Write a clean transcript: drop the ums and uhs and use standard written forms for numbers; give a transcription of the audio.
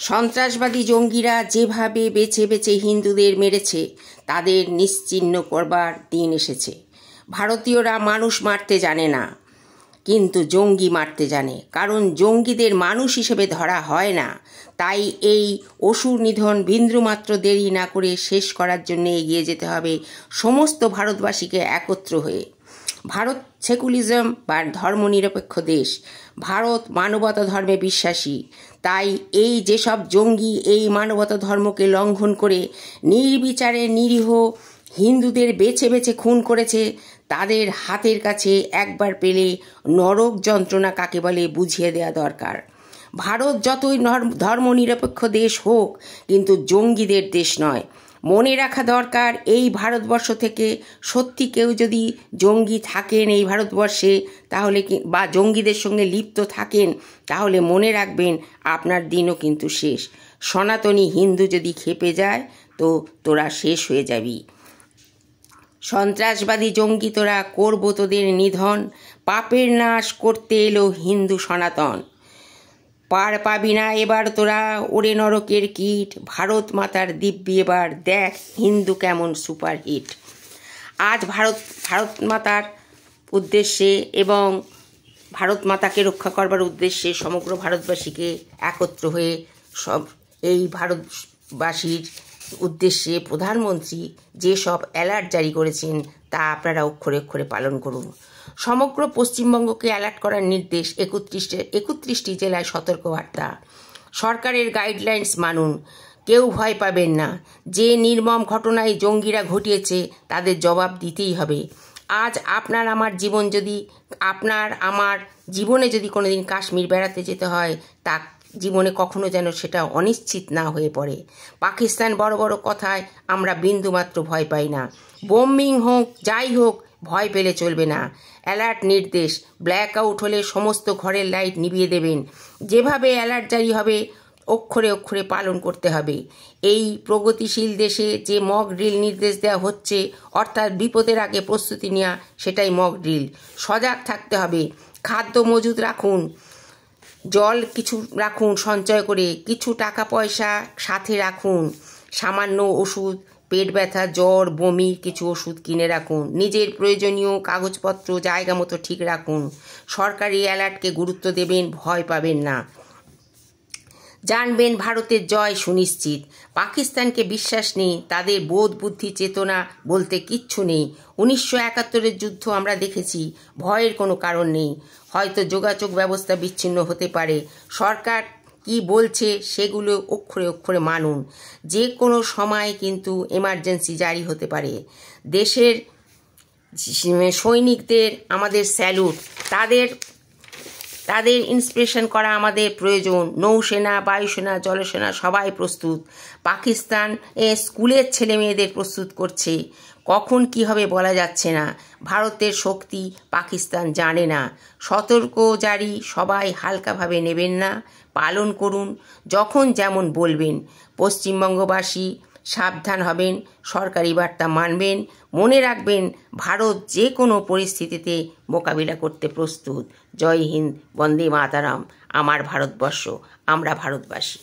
সন্ত্রাসবাদী জঙ্গিরা যেভাবে বেছে বেছে হিন্দুদের মেরেছে তাদের নিশ্চিহ্ন করবার দিন এসেছে। ভারতীয়রা মানুষ মারতে জানে না, কিন্তু জঙ্গি মারতে জানে। কারণ জঙ্গিদের মানুষ হিসেবে ধরা হয় না। তাই এই অসুর নিধন বিন্দুমাত্র দেরি না করে শেষ করার জন্য এগিয়ে যেতে হবে সমস্ত ভারতবাসীকে একত্র হয়ে। ভারত সেকুলারিজম বা ধর্মনিরপেক্ষ দেশ। ভারত মানবতা ধর্মে বিশ্বাসী। তাই এই যেসব জঙ্গি এই মানবতা ধর্মকে লঙ্ঘন করে নির্বিচারে নিরীহ হিন্দুদের বেছে বেছে খুন করেছে, তাদের হাতের কাছে একবার পেলে নরক যন্ত্রণা কাকে বলে বুঝিয়ে দেওয়া দরকার। ভারত যতই ধর্মনিরপেক্ষ দেশ হোক, কিন্তু জঙ্গিদের দেশ নয়। মনে রাখা দরকার, এই ভারতবর্ষ থেকে সত্যি কেউ যদি জঙ্গি থাকেন এই ভারতবর্ষে, তাহলে বা জঙ্গিদের সঙ্গে লিপ্ত থাকেন, তাহলে মনে রাখবেন আপনার দিনও কিন্তু শেষ। সনাতনী হিন্দু যদি খেপে যায় তো তোরা শেষ হয়ে যাবি। সন্ত্রাসবাদী জঙ্গি তোরা, করবো তোদের নিধন। পাপের নাশ করতে এলো হিন্দু সনাতন। পার পাবি না এবার তোরা, ওরে নরকের কীট। ভারত মাতার দিব্যি এবার দেখ হিন্দু কেমন সুপারহিট। আজ ভারত মাতার উদ্দেশ্যে এবং ভারত মাতাকে রক্ষা করবার উদ্দেশ্যে সমগ্র ভারতবাসীকে একত্র হয়ে এই ভারতবাসীর উদ্দেশ্যে প্রধানমন্ত্রী যেসব অ্যালার্ট জারি করেছেন তা আপনারা অক্ষরে অক্ষরে পালন করুন। সমগ্র পশ্চিমবঙ্গকে অ্যালার্ট করার নির্দেশ। 31টি জেলায় সতর্কবার্তা। সরকারের গাইডলাইন্স মানুন, কেউ ভয় পাবেন না। যে নির্মম ঘটনায় জঙ্গিরা ঘটিয়েছে তাদের জবাব দিতেই হবে। আজ আপনার আমার জীবনে যদি কোনোদিন কাশ্মীর বেড়াতে যেতে হয়, তা জীবনে কখনো যেন সেটা অনিশ্চিত না হয়ে পড়ে। পাকিস্তান বড় বড় কথায় আমরা বিন্দুমাত্র ভয় পাই না। বোম্বিং হোক যাই হোক, ভয় পেলে চলবে না। অ্যালার্ট নির্দেশ, ব্ল্যাক আউট হলে সমস্ত ঘরের লাইট নিভিয়ে দেবেন। যেভাবে অ্যালার্ট জারি হবে অক্ষরে অক্ষরে পালন করতে হবে। এই প্রগতিশীল দেশে যে মক ড্রিল নির্দেশ দেওয়া হচ্ছে, অর্থাৎ বিপদের আগে প্রস্তুতি নেওয়া, সেটাই মক ড্রিল। সজাগ থাকতে হবে। খাদ্য মজুদ রাখুন, জল কিছু রাখুন সঞ্চয় করে, কিছু টাকা পয়সা সাথে রাখুন। সামান্য ওষুধ, পেট ব্যথা, জ্বর, বমির কিছু ওষুধ কিনে রাখুন। নিজের প্রয়োজনীয় কাগজপত্র জায়গা মতো ঠিক রাখুন। সরকারি অ্যালার্টকে গুরুত্ব দেবেন, ভয় পাবেন না। জানবেন ভারতের জয় সুনিশ্চিত। পাকিস্তানকে বিশ্বাস নেই, তাদের বোধ বুদ্ধি চেতনা বলতে কিচ্ছু নেই। 1971-এর যুদ্ধ আমরা দেখেছি, ভয়ের কোনো কারণ নেই। হয়তো যোগাযোগ ব্যবস্থা বিচ্ছিন্ন হতে পারে, সরকার কি বলছে সেগুলো অক্ষরে অক্ষরে মানুন। যে কোনো সময় কিন্তু এমার্জেন্সি জারি হতে পারে। দেশের সৈনিকদের আমাদের স্যালুট। তাদের ইন্সপিরেশন করা আমাদের প্রয়োজন। নৌসেনা, বায়ুসেনা, জলসেনা সবাই প্রস্তুত। পাকিস্তান স্কুলের ছেলে মেয়েদের প্রস্তুত করছে। কখন কি হবে বলা যাচ্ছে না। ভারতের শক্তি পাকিস্তান জানে না। সতর্ক জারি, সবাই হালকাভাবে নেবেন না, পালন করুন যখন যেমন বলবেন। পশ্চিমবঙ্গবাসী সাবধান হবেন, সরকারি বার্তা মানবেন। মনে রাখবেন ভারত যে কোনো পরিস্থিতিতে মোকাবিলা করতে প্রস্তুত। জয় হিন্দ, বন্দে মাতারাম। আমার ভারতবর্ষ, আমরা ভারতবাসী।